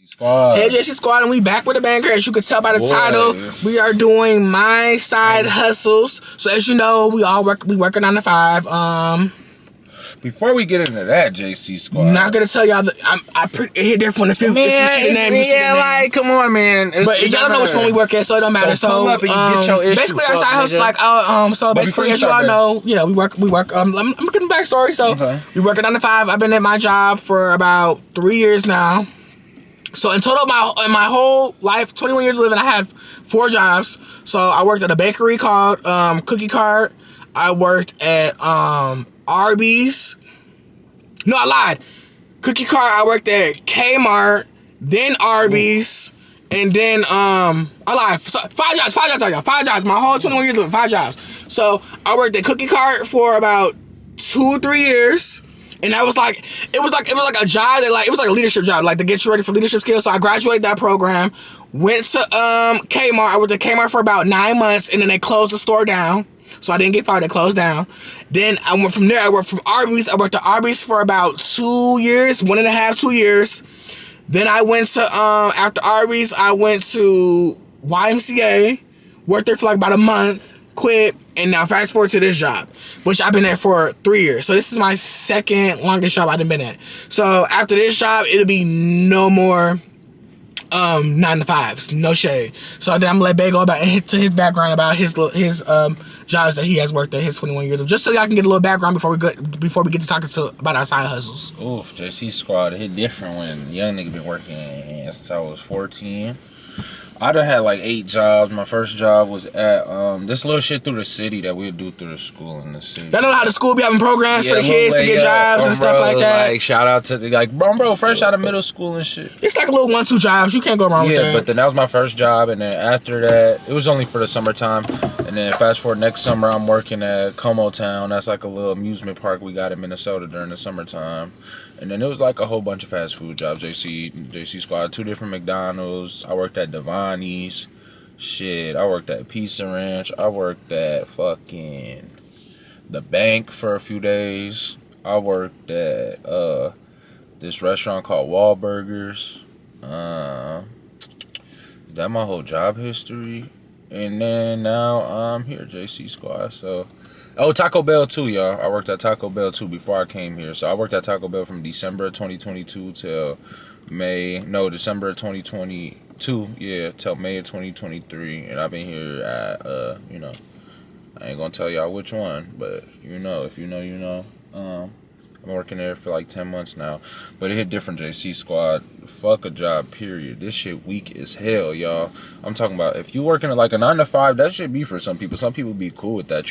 Squad. Hey, JC Squad, and we back with a banger. As you can tell by the title, we are doing my side hustles. So as you know, we working 9 to 5. Before we get into that, JC Squad, Not gonna tell y'all that it hit different if you see the name. Like, come on, man. But y'all don't know which one we work at, so it don't matter. So pull up and you get your issue. Basically, our side hustle, so basically, as y'all know, we work. I'm getting backstory. So we work at 9 to 5. I've been at my job for about 3 years now. So in total, my whole life, 21 years of living, I had 4 jobs. So I worked at a bakery called Cookie Cart. I worked at Arby's. No, I lied. Cookie Cart. I worked at Kmart, then Arby's, and then I lied. So, 5 jobs. 5 jobs. My whole 21 years living, 5 jobs. So I worked at Cookie Cart for about 2 or 3 years. And that was like, it was like a job that it was like a leadership job, like to get you ready for leadership skills. So I graduated that program, went to Kmart. I worked at Kmart for about 9 months, and then they closed the store down. So I didn't get fired, they closed down. Then I went from there, I worked from Arby's. I worked at Arby's for about 2 years, 1.5, 2 years. Then I went to, after Arby's, I went to YMCA, worked there for like about a month, quit, and now fast forward to this job, which I've been at for 3 years. So this is my second longest job I've been at. So after this job, it'll be no more 9 to 5s, no shade. So then I'm gonna let Bay go to his background about his jobs that he has worked at his 21 years of, just so y'all can get a little background before we get to talking about our side hustles. Oof, JC Squad, it hit different when young nigga been working since I was 14. I done had like 8 jobs. My first job was at this little shit through the city that we'd do through the school in the city. Y'all know how the school be having programs for the kids to get jobs and stuff like that. Like, shout out to bro, fresh out of middle school and shit. It's like a little 1-2 jobs. You can't go wrong with that. Yeah, but then that was my first job, and then after that, it was only for the summertime. And then fast forward next summer, I'm working at Como Town. That's like a little amusement park we got in Minnesota during the summertime. And then it was like a whole bunch of fast food jobs. JC Squad, 2 different McDonald's. I worked at Devani's. Shit, I worked at Pizza Ranch. I worked at fucking the bank for a few days. I worked at this restaurant called Wahlburgers. That my whole job history. And then now I'm here, JC Squad. So, Taco Bell too, y'all. I worked at Taco Bell too before I came here. So I worked at Taco Bell from December 2022 till December 2022, till May of 2023. And I've been here at, I ain't gonna tell y'all which one, but if you know. I'm working there for like 10 months now. But it hit different, JC Squad. Fuck a job, period. This shit weak as hell, y'all. I'm talking about if you working at like a 9 to 5, that should be for some people. Some people be cool with that,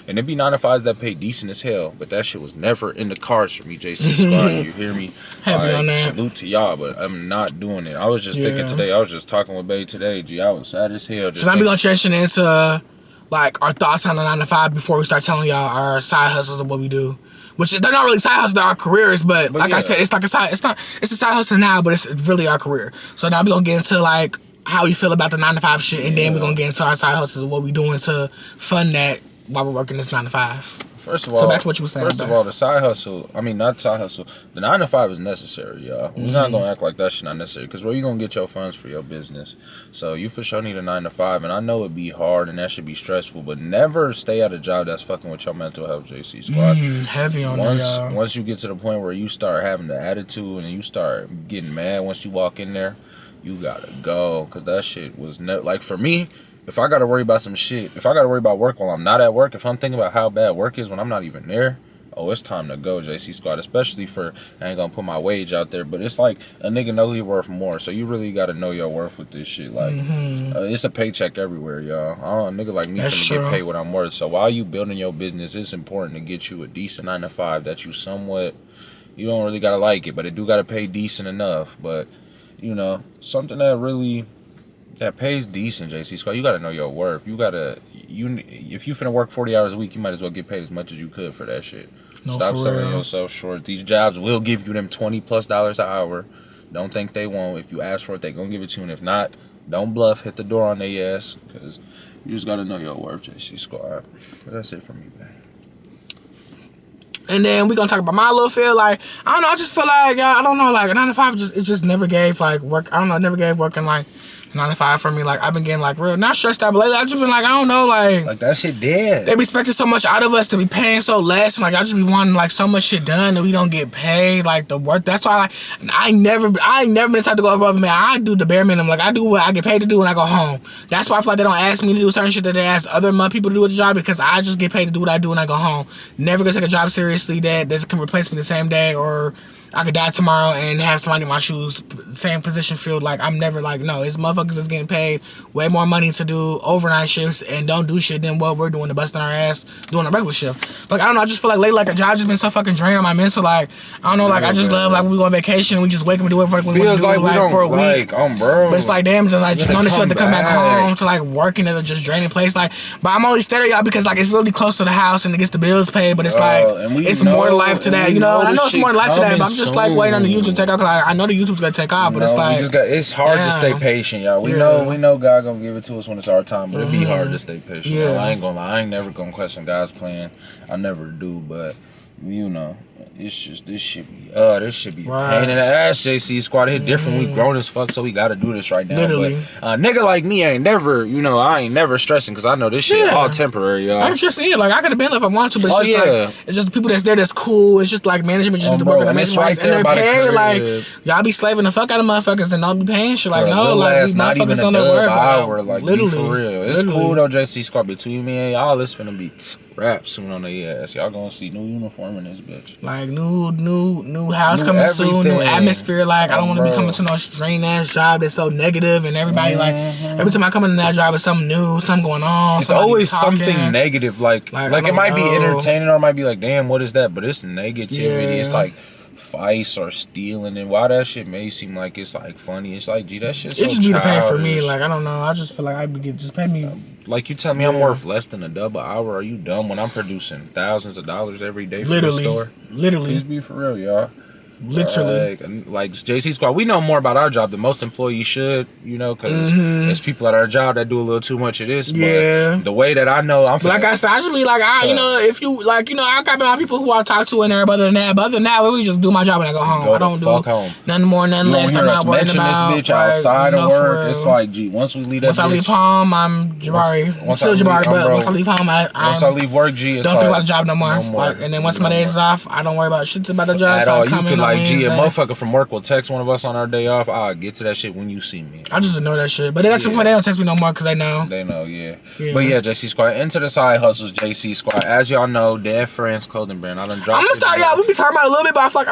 And it be 9 to 5s that pay decent as hell. But that shit was never in the cards for me, JC Squad. You hear me? Happy on that. Salute to y'all, but I'm not doing it. I was just thinking today. I was just talking with Bae today. I was sad as hell. So now we gonna transition into like our thoughts on the 9 to 5 before we start telling y'all our side hustles and what we do. Which they're not really side hustles, they're our careers, but like I said, it's a side hustle now, but it's really our career. So now we're gonna get into like how we feel about the 9 to 5 shit, and then we're gonna get into our side hustles and what we doing to fund that while we're working this 9 to 5. First of all, so that's what you were saying. First of all, the side hustle, not side hustle, the 9 to 5 is necessary, y'all. We're not gonna act like that shit not necessary, because where you gonna get your funds for your business? So you for sure need a 9 to 5, and I know it'd be hard and that should be stressful, but never stay at a job that's fucking with your mental health, JC Squad. Heavy on that, y'all. Once you get to the point where you start having the attitude and you start getting mad once you walk in there, you gotta go, because that shit was like for me. If I gotta worry about some shit, if I gotta worry about work while I'm not at work, if I'm thinking about how bad work is when I'm not even there, it's time to go, JC Squad. Especially I ain't gonna put my wage out there, but it's like a nigga know he worth more, so you really gotta know your worth with this shit. Like, it's a paycheck everywhere, y'all. A nigga like me finna get paid what I'm worth. So while you building your business, it's important to get you a decent 9 to 5 that you don't really gotta like it, but it do gotta pay decent enough. But something that pays decent, JC Squad. You gotta know your worth. If you finna work 40 hours a week, you might as well get paid as much as you could for that shit. Stop selling yourself short. These jobs will give you them $20+ an hour. Don't think they won't. If you ask for it, they gonna give it to you. And if not, don't bluff. Hit the door on their ass, because you just gotta know your worth, JC Squad. But that's it for me, man. And then we gonna talk about my little field. Like, I don't know, I just feel like, I don't know, like, a 9 to 5 just never gave, like, work. I don't know, never gave working, like, 9 to 5 for me. Like, I've been getting, like, real, not stressed out, but lately I've just been, like, I don't know, like that shit dead. They be expecting so much out of us to be paying so less. And, like, I just be wanting, like, so much shit done that we don't get paid. Like, the work. That's why, like, I ain't never been the type to go above, man. I do the bare minimum. Like, I do what I get paid to do when I go home. That's why I feel like they don't ask me to do certain shit that they ask other people to do at the job, because I just get paid to do what I do when I go home. Never gonna take a job seriously that can replace me the same day, or I could die tomorrow and have somebody in my shoes, same position filled. Like, I'm never like, no, it's motherfuckers that's getting paid way more money to do overnight shifts and don't do shit than what we're doing to busting our ass doing a regular shift. Like, I don't know, I just feel like lately, like, a job just been so fucking draining on my mental. Like, I don't know, like, I just love, like, when we go on vacation, we just wake up and do it for like, we want to do it, like, for a week. Bro. But it's like, damn, just like, just knowing this shit to come back home to, like, working at a just draining place. Like, but I'm only staring at y'all because, like, it's really close to the house and it gets the bills paid, but it's like, it's more to life to that, you know? And I know it's more to life to that, but I'm just, like, waiting on the YouTube to take off. Like, I know the YouTube's gonna take off, but it's like, it's hard to stay patient, y'all. We know God gonna give it to us when it's our time, but it be hard to stay patient. Yeah. I ain't gonna lie, I ain't never gonna question God's plan. I never do, but you know, it's just this shit be a pain in the ass. JC Squad hit different. We grown as fuck, so we gotta do this right now. Literally. But nigga like me ain't never, I ain't never stressing, because I know this shit all temporary, y'all. I'm just saying, like, I could have been if I want to, but it's just like, it's just the people that's there that's cool. It's just like management just need to work on the management, and they're paying like, y'all be slaving the fuck out of motherfuckers and don't be paying shit. Like, no, like, these motherfuckers don't know work. Like, literally, for real. It's cool though, JC Squad. Between me and y'all, it's finna be rap soon on their ass. Y'all gonna see new uniform in this bitch. Like, new house coming soon, new atmosphere. Like, I don't want to be coming to no strain ass job that's so negative, and everybody like, every time I come into that job, it's something new, something going on. It's always something negative. Like it might be entertaining, or it might be like, damn, what is that? But it's negativity. It's like fights or stealing, and why that shit may seem like it's like funny, it's like, gee, that shit's so it just be the pay for childish. me. Like, I don't know, I just feel like I be just pay me. Like, you tell me I'm worth less than $1 an hour. Are you dumb when I'm producing thousands of dollars every day for the store? Literally. Please be for real, y'all. Literally. Like JC Squad, we know more about our job than most employees should, because there's people at our job that do a little too much of this. Yeah. But the way that I know, like I said, I just be like, if you, like, I got my people who I talk to in there, but other than that, I really just do my job and I go home. I don't do nothing more, nothing less. I'm not worrying about this bitch outside of work. It's like, gee, once we leave that once I leave home, I'm Jabari. I'm still Jabari, but once I leave home, once I leave work, G, it's don't think about the job no more. Like, and then once my days is off, I don't worry about shit about the job. At all. You could, like, gee, a motherfucker from work will text one of us on our day off. I'll get to that shit when you see me. I just know that shit. But that's the point. They don't text me no more because they know. They know, yeah. But yeah, JC Squad. Into the side hustles, JC Squad. As y'all know, Dead Friends clothing brand. I done dropped. I'm gonna start, y'all. We be talking about it a little bit, but I feel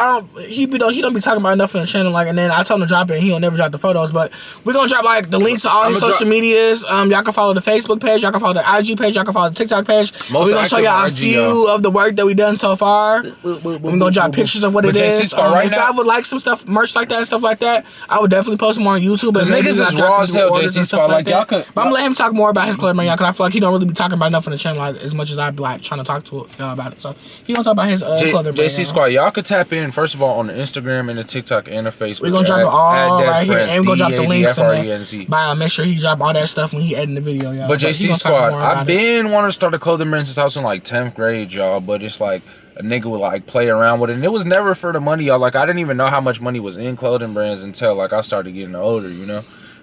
like he don't be talking about enough on the channel. Like, and then I told him to drop it, and he don't never drop the photos. But we're gonna drop like the links to all his social medias. Y'all can follow the Facebook page. Y'all can follow the IG page. Y'all can follow the TikTok page. We're gonna show y'all a few of the work that we done so far. We're gonna drop pictures of what it is. If I would like some stuff, merch like that and stuff like that, I would definitely post more on YouTube. But niggas is raw as hell, JC Squad. Like, y'all could. But I'm gonna let him talk more about his clothing, y'all, because I feel like he don't really be talking about enough on the channel, like, as much as I be like trying to talk to y'all about it. So he gonna talk about his clothing. JC Squad, y'all could tap in first of all on the Instagram and the TikTok and the Facebook. We're gonna drop it all right here, and we're gonna drop the links in there. Make sure he drop all that stuff when he editing the video, y'all. But JC Squad, I've been wanting to start a clothing brand since I was in like 10th grade, y'all. But it's like, a nigga would like play around with it, and it was never for the money, y'all. Like, I didn't even know how much money was in clothing brands until like I started getting older,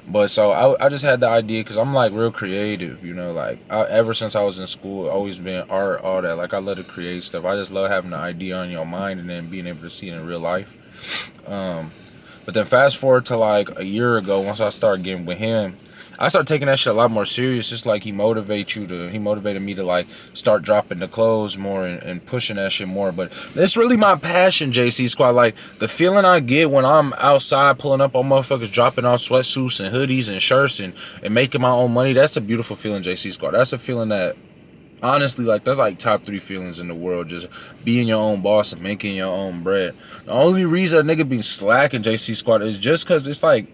But so I just had the idea because I'm like real creative, like ever since I was in school, always been art, all that. Like, I love to create stuff. I just love having the idea on your mind and then being able to see it in real life. But then fast forward to like a year ago, once I started getting with him, I started taking that shit a lot more serious. Just like he motivated me to like start dropping the clothes more and pushing that shit more. But it's really my passion, JC Squad. Like, the feeling I get when I'm outside pulling up on motherfuckers, dropping off sweatsuits and hoodies and shirts and making my own money. That's a beautiful feeling, JC Squad. That's a feeling that, honestly, like, that's like top 3 feelings in the world. Just being your own boss and making your own bread. The only reason a nigga be slacking, JC Squad, is just because it's like,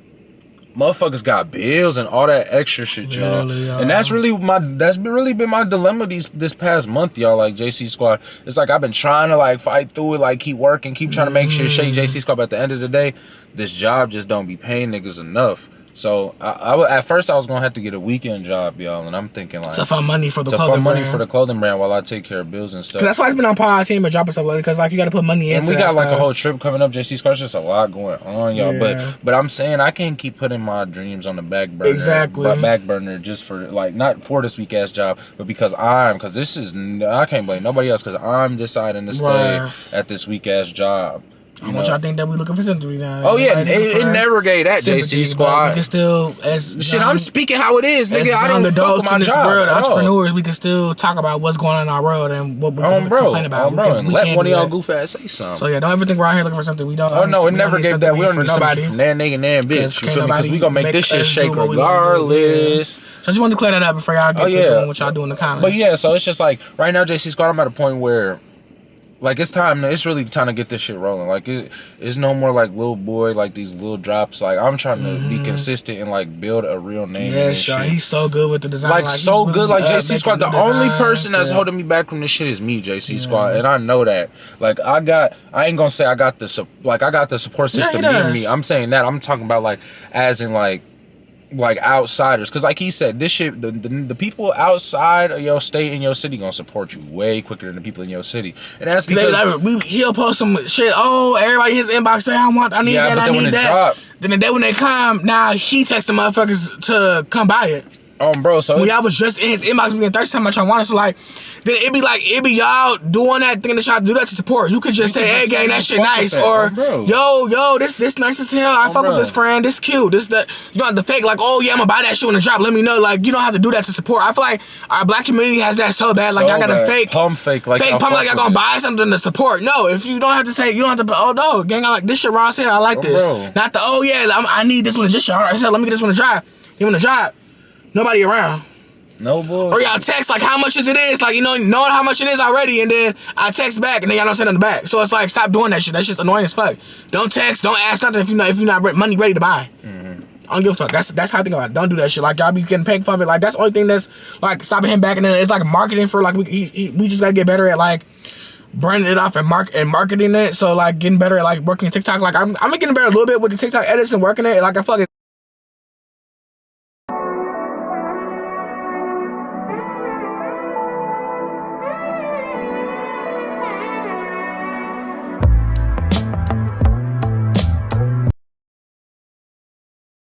motherfuckers got bills and all that extra shit, y'all. And that's really been my dilemma this past month, y'all. Like, JC Squad, it's like I've been trying to like fight through it, like keep working, keep trying to make shit shake, JC Squad. But at the end of the day, this job just don't be paying niggas enough. So at first I was gonna have to get a weekend job, y'all, and I'm thinking like to find money for the clothing brand. for the clothing brand while I take care of bills and stuff. Cause that's why it's been on pause. He ain't been dropping stuff lately. Cause like you got to put money in. And we got like a whole trip coming up. JC Squad, just a lot going on, y'all. Yeah. But I'm saying I can't keep putting my dreams on the back burner. Exactly. Back burner just for like not for this weak ass job, but because this is I can't blame nobody else because I'm deciding to stay at this weak ass job. I want y'all think that we looking for sympathy now. Oh yeah, it never gave that JC Squad. We can still, as shit, I'm speaking how it is, nigga. I don't fuck with my job. World, entrepreneurs, we can still talk about what's going on in our world and what we can complain about. And let one of y'all goof ass say something. So yeah, don't ever think we're out here looking for something we don't. Oh no, it never gave that. We don't need nobody. Nan nigga nan bitch. You feel me? Because we gonna make this shit shake regardless. So I just wanted to clear that up before y'all get to doing what y'all do in the comments. But yeah, so it's just like right now, JC Squad, I'm at a point where. Like it's really time to get this shit rolling. Like it's no more like little boy, like these little drops. Like I'm trying to be consistent and like build a real name. Yeah, sure. He's so good with the design. Like so good. Like JC Squad, the only person that's holding me back from this shit is me, JC Squad, and I know that. Like I ain't gonna say I got the support system in me. I'm saying that. I'm talking about like as in like outsiders, because like he said, this shit, the people outside of your state and your city gonna support you way quicker than the people in your city, and that's because he'll post some shit. Oh, everybody his inbox say I need that, I need that. Then the day when they come, now he texts the motherfuckers to come buy it. Bro, so when y'all was just in his inbox being thirsty how much I wanted, so like then it be y'all doing that thing to try to do that to support. You could just say, hey gang, that shit nice, or yo, this nice as hell. I fuck with this friend, this cute, this that. You don't have to fake like, oh yeah, I'm gonna buy that shit when it drop. Let me know. Like you don't have to do that to support. I feel like our black community has that so bad. Like y'all gotta fake like y'all gonna buy something to support. No, if you don't have to say, you don't have to. Oh no, gang, I like this shit raw as hell. I like this. Not the I need this one to just shit hard as hell. Let me get this one to drop. You want to drop? Nobody around. No boy. Or y'all text like how much is it is, like knowing how much it is already, and then I text back and then y'all don't send nothing back. So it's like stop doing that shit. That shit's annoying as fuck. Don't text, don't ask nothing if you're not money ready to buy. I don't give a fuck. That's how I think about it. Don't do that shit. Like y'all be getting paid from it. Like that's the only thing that's like stopping him back, and then it's like marketing for like we just gotta get better at like branding it off and marketing it. So like getting better at like working TikTok. Like I'm getting better a little bit with the TikTok edits and working it. Like I feel like